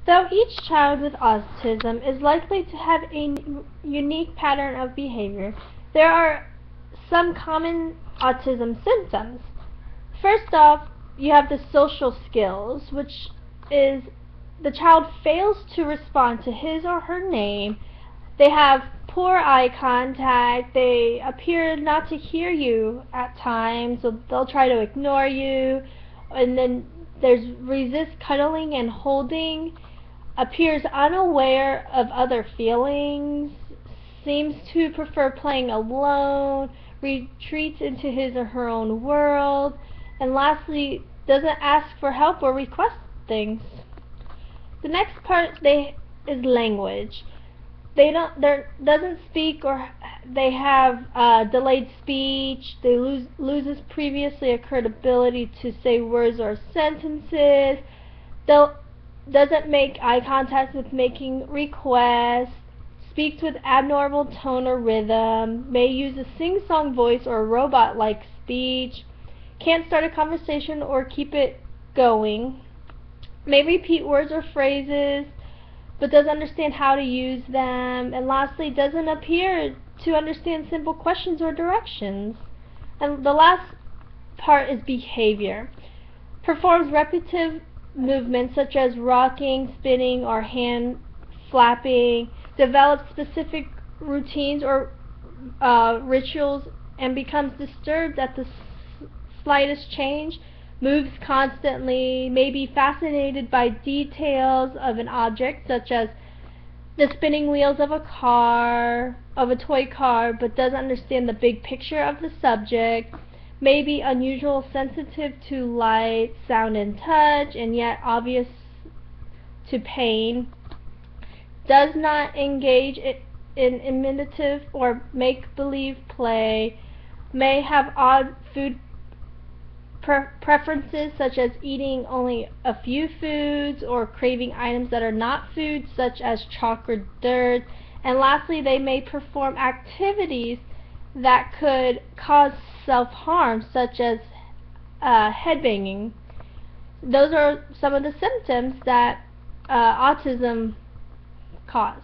Though each child with autism is likely to have a unique pattern of behavior, there are some common autism symptoms. First off, you have the social skills, which is the child fails to respond to his or her name. They have poor eye contact. They appear not to hear you at times, so they'll try to ignore you. And then there's resist cuddling and holding, appears unaware of other feelings, seems to prefer playing alone, retreats into his or her own world, and lastly, doesn't ask for help or request things. The next part is language. They doesn't speak, or they have delayed speech. They loses previously occurred ability to say words or sentences. They'll doesn't make eye contact with making requests, speaks with abnormal tone or rhythm, may use a sing-song voice or a robot-like speech, can't start a conversation or keep it going, may repeat words or phrases, but doesn't understand how to use them, and lastly, doesn't appear to understand simple questions or directions. And the last part is behavior. Performs repetitive movements such as rocking, spinning, or hand flapping, develops specific routines or rituals, and becomes disturbed at the slightest change, moves constantly, may be fascinated by details of an object such as the spinning wheels of a toy car, but doesn't understand the big picture of the subject, may be unusual sensitive to light, sound, and touch, and yet obvious to pain, does not engage in imitative or make-believe play, may have odd food preferences such as eating only a few foods or craving items that are not food such as chalk or dirt, and lastly, they may perform activities that could cause self-harm such as headbanging. Those are some of the symptoms that autism causes.